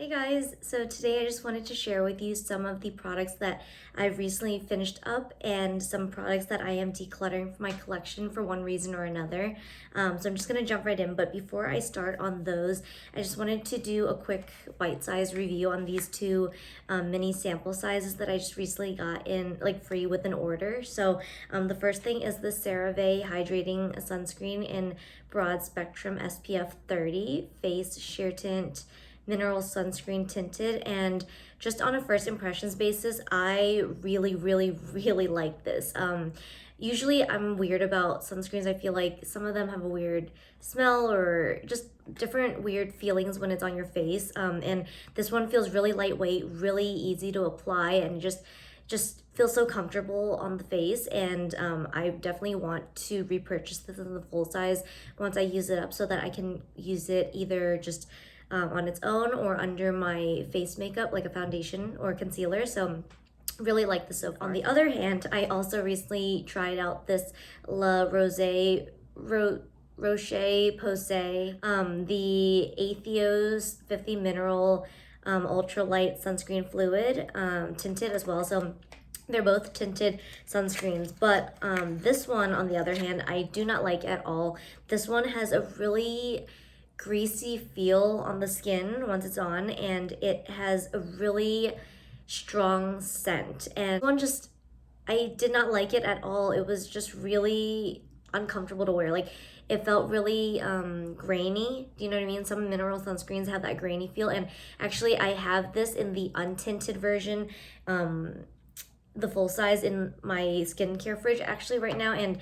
Hey guys, so today I just wanted to share with you some of the products that I've recently finished up and some products that I am decluttering for my collection for one reason or another. So I'm just gonna jump right in, but before I start on those, I just wanted to do a quick bite-sized review on these two mini sample sizes that I just recently got in like free with an order. So the first thing is the CeraVe Hydrating Sunscreen in Broad Spectrum SPF 30 Face Sheer Tint Mineral Sunscreen Tinted, and just on a first impressions basis, I really like this. Usually I'm weird about sunscreens. I feel like some of them have a weird smell or just different weird feelings when it's on your face. And this one feels really lightweight, really easy to apply, and just feels so comfortable on the face. And I definitely want to repurchase this in the full size once I use it up so that I can use it either just on its own or under my face makeup like a foundation or concealer. So really like this so far. On the other hand, I also recently tried out this La Roche Posay, the Aethos 50 Mineral Ultralight Sunscreen Fluid, tinted as well. So they're both tinted sunscreens, but this one, on the other hand, I do not like at all. This one has a really greasy feel on the skin once it's on, and it has a really strong scent. And one just, I did not like it at all. It was just really uncomfortable to wear. Like, it felt really grainy. Do you know what I mean? Some mineral sunscreens have that grainy feel, and actually I have this in the untinted version, the full size in my skincare fridge actually right now, and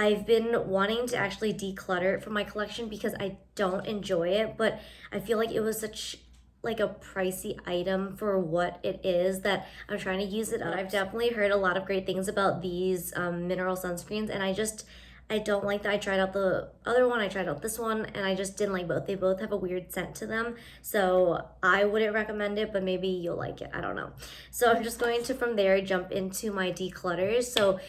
I've been wanting to actually declutter it from my collection because I don't enjoy it, but I feel like it was such like a pricey item for what it is that I'm trying to use it up. I've definitely heard a lot of great things about these mineral sunscreens, and I don't like that. I tried out the other one, I tried out this one, and I just didn't like both. They both have a weird scent to them, so I wouldn't recommend it, but maybe you'll like it. I don't know. So I'm just going to, from there, jump into my declutters. So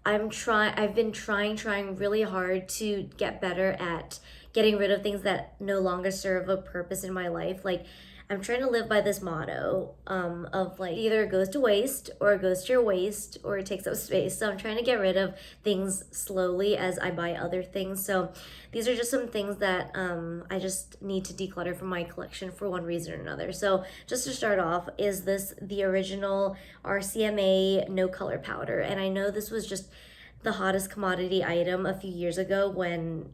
I've been trying really hard to get better at getting rid of things that no longer serve a purpose in my life. Like, I'm trying to live by this motto of like, either it goes to waste or it goes to your waist or it takes up space. So I'm trying to get rid of things slowly as I buy other things. So these are just some things that I just need to declutter from my collection for one reason or another. So just to start off, is this the original RCMA no color powder? And I know this was just the hottest commodity item a few years ago when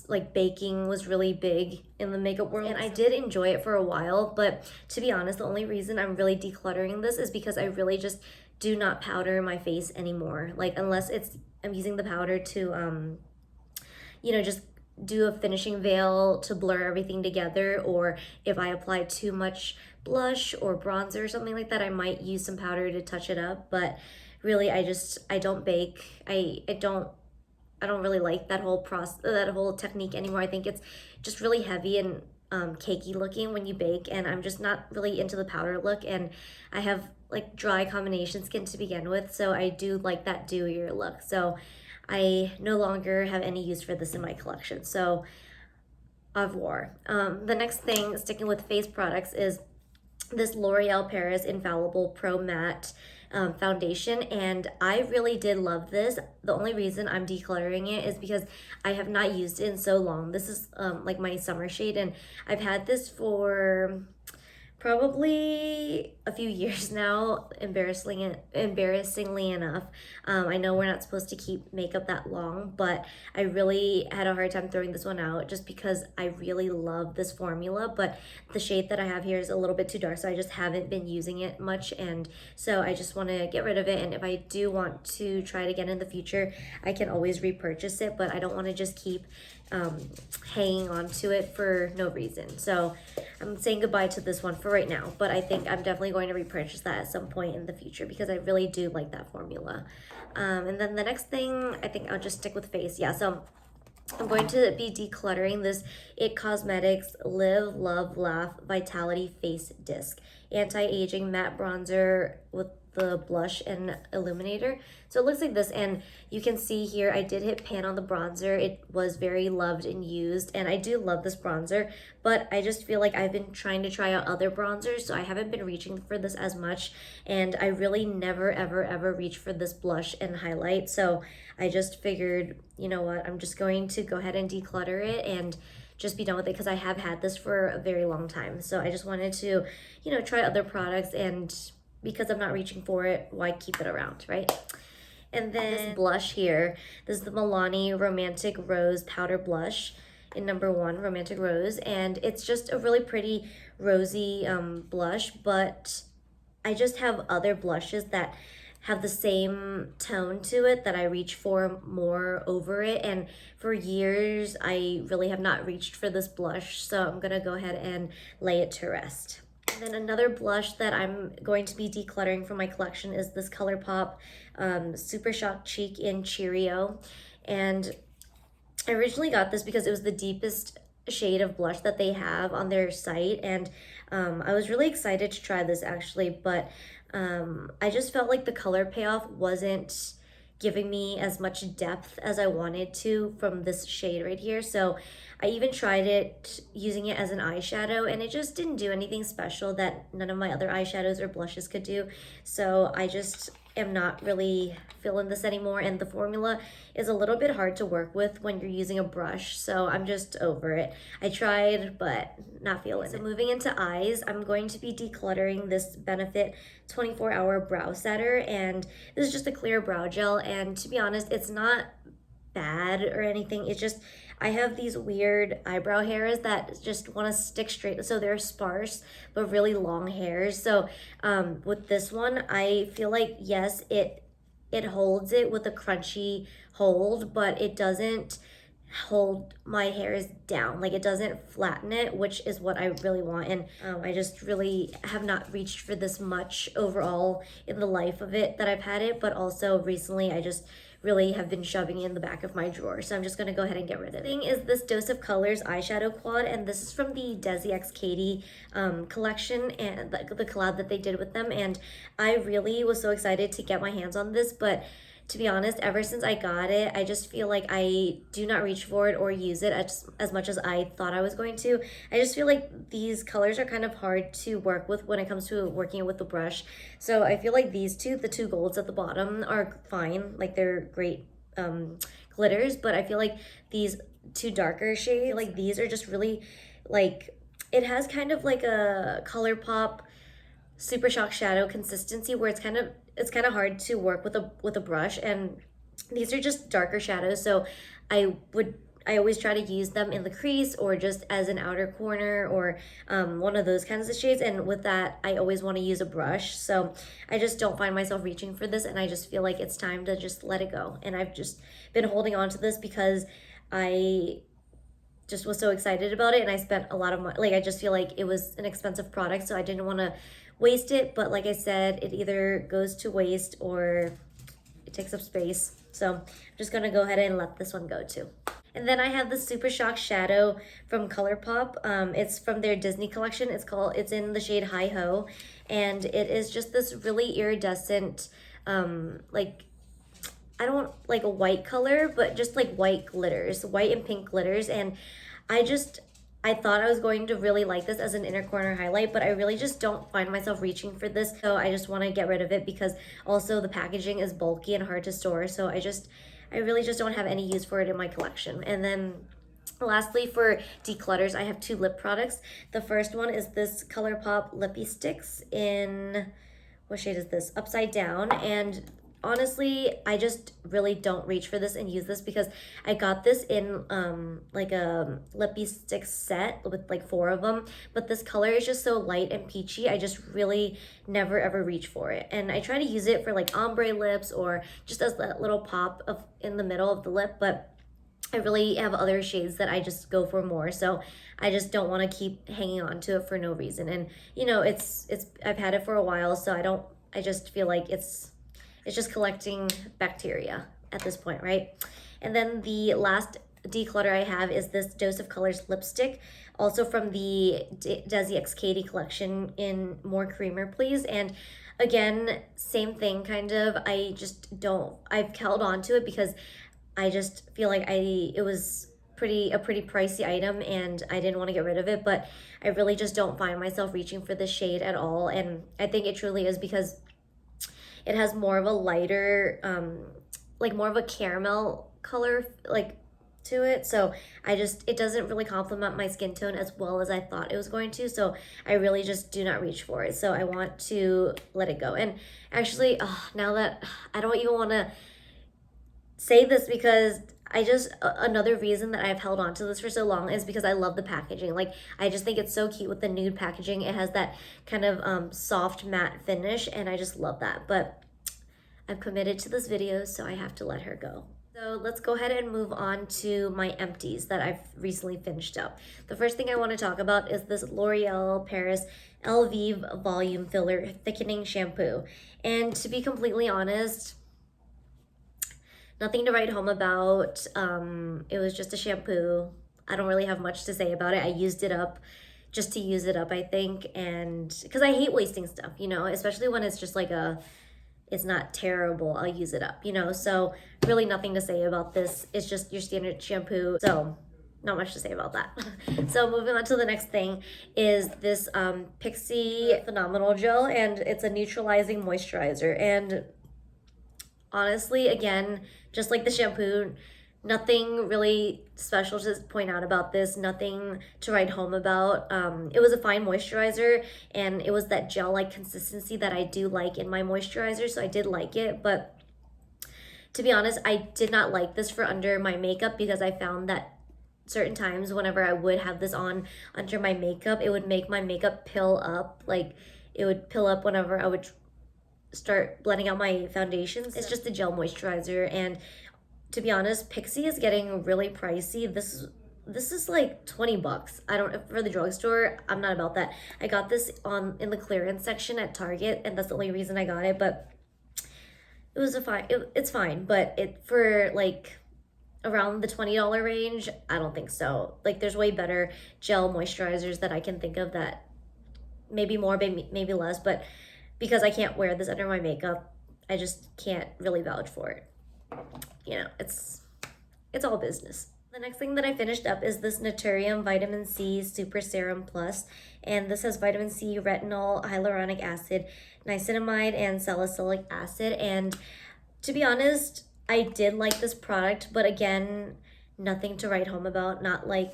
like baking was really big in the makeup world, and I did enjoy it for a while. But to be honest, the only reason I'm really decluttering this is because I really just do not powder my face anymore. Like, unless I'm using the powder to just do a finishing veil to blur everything together, or if I apply too much blush or bronzer or something like that, I might use some powder to touch it up. But really, I don't bake. I don't really like that whole that whole technique anymore. I think it's just really heavy and cakey looking when you bake, and I'm just not really into the powder look, and I have like dry combination skin to begin with, so I do like that dewier look. So I no longer have any use for this in my collection. So au revoir. The next thing, sticking with face products, is this L'Oreal Paris Infallible Pro Matte foundation, and I really did love this. The only reason I'm decluttering it is because I have not used it in so long. This is like my summer shade, and I've had this for probably a few years now, embarrassingly enough. I know we're not supposed to keep makeup that long, but I really had a hard time throwing this one out just because I really love this formula, but the shade that I have here is a little bit too dark, so I just haven't been using it much, and so I just want to get rid of it. And if I do want to try it again in the future, I can always repurchase it, but I don't want to just keep hanging on to it for no reason. So I'm saying goodbye to this one for right now, but I think I'm definitely going to repurchase that at some point in the future because I really do like that formula. And then the next thing, I think I'll just stick with face. Yeah, so I'm going to be decluttering this IT Cosmetics Live, Love, Laugh Vitality Face Disc Anti-Aging Matte Bronzer with the blush and illuminator. So it looks like this, and you can see here I did hit pan on the bronzer. It was very loved and used, and I do love this bronzer, but I just feel like I've been trying to try out other bronzers, so I haven't been reaching for this as much, and I really never ever reach for this blush and highlight. So I just figured, you know what, I'm just going to go ahead and declutter it and just be done with it, because I have had this for a very long time. So I just wanted to, you know, try other products, and because I'm not reaching for it, why keep it around, right? And then this blush here, this is the Milani Romantic Rose Powder Blush in number 1, Romantic Rose. And it's just a really pretty rosy blush, but I just have other blushes that have the same tone to it that I reach for more over it. And for years, I really have not reached for this blush. So I'm gonna go ahead and lay it to rest. And then another blush that I'm going to be decluttering from my collection is this ColourPop Super Shock Cheek in Cheerio. And I originally got this because it was the deepest shade of blush that they have on their site, and I was really excited to try this actually, but I just felt like the color payoff wasn't giving me as much depth as I wanted to from this shade right here. So I even tried it using it as an eyeshadow, and it just didn't do anything special that none of my other eyeshadows or blushes could do. So I just am not really feeling this anymore, and the formula is a little bit hard to work with when you're using a brush, so I'm just over it. I tried, but not feeling it. So moving into eyes, I'm going to be decluttering this Benefit 24-hour brow setter, and this is just a clear brow gel, and to be honest, it's not bad or anything. It's just I have these weird eyebrow hairs that just want to stick straight, so they're sparse but really long hairs. So with this one, I feel like yes, it holds it with a crunchy hold, but it doesn't hold my hairs down. Like, it doesn't flatten it, which is what I really want. And I just really have not reached for this much overall in the life of it that I've had it, but also recently I just really have been shoving it in the back of my drawer. So I'm just gonna go ahead and get rid of it. The thing is this Dose of Colors eyeshadow quad, and this is from the Decluttering collection and the collab that they did with them. And I really was so excited to get my hands on this, but to be honest, ever since I got it, I just feel like I do not reach for it or use it as much as I thought I was going to. I just feel like these colors are kind of hard to work with when it comes to working with the brush. So I feel like these two, the two golds at the bottom, are fine. Like, they're great glitters, but I feel like these two darker shades, like these are just really, like, it has kind of like a ColourPop Super Shock shadow consistency where it's kind of hard to work with a brush, and these are just darker shadows, so I always try to use them in the crease or just as an outer corner or one of those kinds of shades. And with that, I always want to use a brush, so I just don't find myself reaching for this, and I just feel like it's time to just let it go. And I've just been holding on to this because I just was so excited about it, and I spent a lot of money. Like, I just feel like it was an expensive product, so I didn't want to waste it. But like I said, it either goes to waste or it takes up space. So I'm just gonna go ahead and let this one go too. And then I have the Super Shock Shadow from ColourPop. It's from their Disney collection. It's in the shade Hi Ho, and it is just this really iridescent, like, I don't like a white color, but just like white glitters, white and pink glitters. And I thought I was going to really like this as an inner corner highlight, but I really just don't find myself reaching for this. So I just want to get rid of it, because also the packaging is bulky and hard to store. So I really just don't have any use for it in my collection. And then lastly, for declutters, I have two lip products. The first one is this ColourPop Lippy Sticks in, what shade is this? Upside Down. And honestly, I just really don't reach for this and use this because I got this in like a lippy stick set with like 4 of them, but this color is just so light and peachy. I just really never ever reach for it, and I try to use it for like ombre lips or just as that little pop of in the middle of the lip, but I really have other shades that I just go for more. So I just don't want to keep hanging on to it for no reason. And you know, I've had it for a while, so I just feel like it's just collecting bacteria at this point, right? And then the last declutter I have is this Dose of Colors lipstick, also from the Decluttering collection in More Creamer Please. And again, same thing kind of. I just don't, I've held on to it because I just feel like it was a pretty pricey item and I didn't want to get rid of it, but I really just don't find myself reaching for this shade at all. And I think it truly is because it has more of a lighter, like more of a caramel color, like to it. So it doesn't really complement my skin tone as well as I thought it was going to. So I really just do not reach for it. So I want to let it go. And actually, now that I don't even want to say this because another reason that I've held on to this for so long is because I love the packaging. Like, I just think it's so cute with the nude packaging. It has that kind of soft matte finish, and I just love that. But I've committed to this video, so I have to let her go. So let's go ahead and move on to my empties that I've recently finished up. The first thing I want to talk about is this L'Oreal Paris Elvive Volume Filler Thickening Shampoo. And to be completely honest, nothing to write home about. It was just a shampoo. I don't really have much to say about it. I used it up just to use it up, I think. And because I hate wasting stuff, you know, especially when it's just like it's not terrible. I'll use it up, you know. So really nothing to say about this. It's just your standard shampoo. So not much to say about that. So moving on to the next thing is this Pixi Phenomenal Gel, and it's a neutralizing moisturizer. And honestly, again, just like the shampoo, nothing really special to point out about this, nothing to write home about. It was a fine moisturizer, and it was that gel-like consistency that I do like in my moisturizer, so I did like it. But to be honest, I did not like this for under my makeup because I found that certain times whenever I would have this on under my makeup, it would make my makeup pill up. Like, it would pill up whenever I would start blending out my foundations. It's just a gel moisturizer, and to be honest, Pixi is getting really pricey. This is like 20 bucks. I don't, for the drugstore, I'm not about that. I got this in the clearance section at Target, and that's the only reason I got it. But it was it's fine, but for like around the $20 range, I don't think so. Like, there's way better gel moisturizers that I can think of that maybe more, maybe less, but because I can't wear this under my makeup, I just can't really vouch for it. You know, it's all business. The next thing that I finished up is this Naturium Vitamin C Super Serum Plus, and this has vitamin C, retinol, hyaluronic acid, niacinamide, and salicylic acid. And to be honest, I did like this product, but again, nothing to write home about. Not like,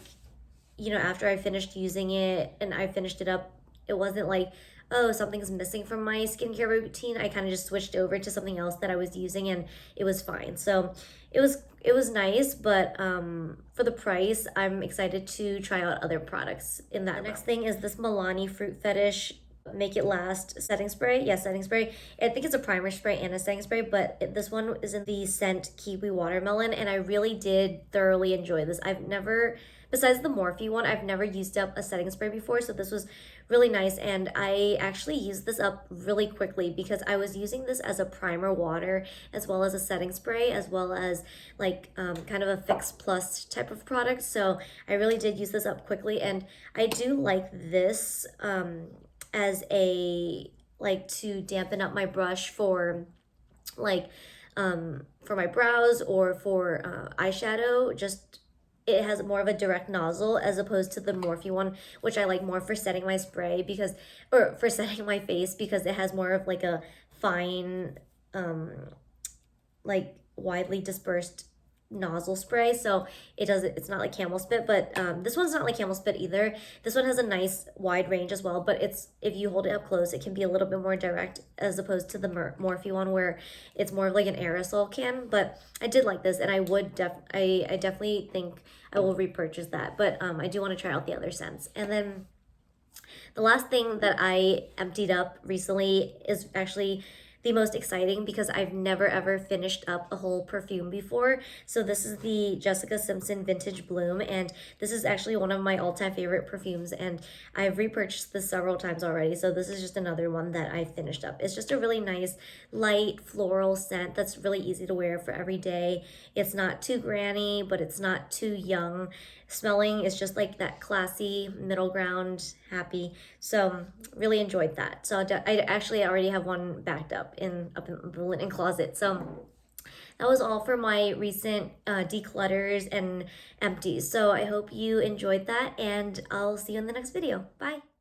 you know, after I finished using it and I finished it up, it wasn't like, oh, something's missing from my skincare routine. I kind of just switched over to something else that I was using, and it was fine. So it was nice, but for the price, I'm excited to try out other products in that. The next thing is this Milani Fruit Fetish Make It Last setting spray. Yeah, setting spray. I think it's a primer spray and a setting spray, but this one is in the scent Kiwi Watermelon, and I really did thoroughly enjoy this. I've never, besides the Morphe one, I've never used up a setting spray before, so this was really nice. And I actually used this up really quickly because I was using this as a primer water as well as a setting spray, as well as like kind of a fix plus type of product. So I really did use this up quickly, and I do like this as a, like, to dampen up my brush for like for my brows or for eyeshadow. Just, it has more of a direct nozzle as opposed to the Morphe one, which I like more for setting my spray because, or for setting my face, because it has more of like a fine like widely dispersed nozzle spray. So it's not like camel spit, but this one's not like camel spit either. This one has a nice wide range as well, but if you hold it up close, it can be a little bit more direct as opposed to the Morphe one where it's more of like an aerosol can. But I did like this, and I definitely think I will repurchase that, but I do want to try out the other scents. And then the last thing that I emptied up recently is actually the most exciting because I've never ever finished up a whole perfume before. So this is the Jessica Simpson Vintage Bloom, and this is actually one of my all-time favorite perfumes, and I've repurchased this several times already. So this is just another one that I finished up. It's just a really nice light floral scent that's really easy to wear for every day. It's not too granny, but it's not too young. smelling is just like that classy middle ground, happy. So really enjoyed that. So I actually already have one backed up up in the linen closet. So that was all for my recent declutters and empties. So I hope you enjoyed that, and I'll see you in the next video. Bye.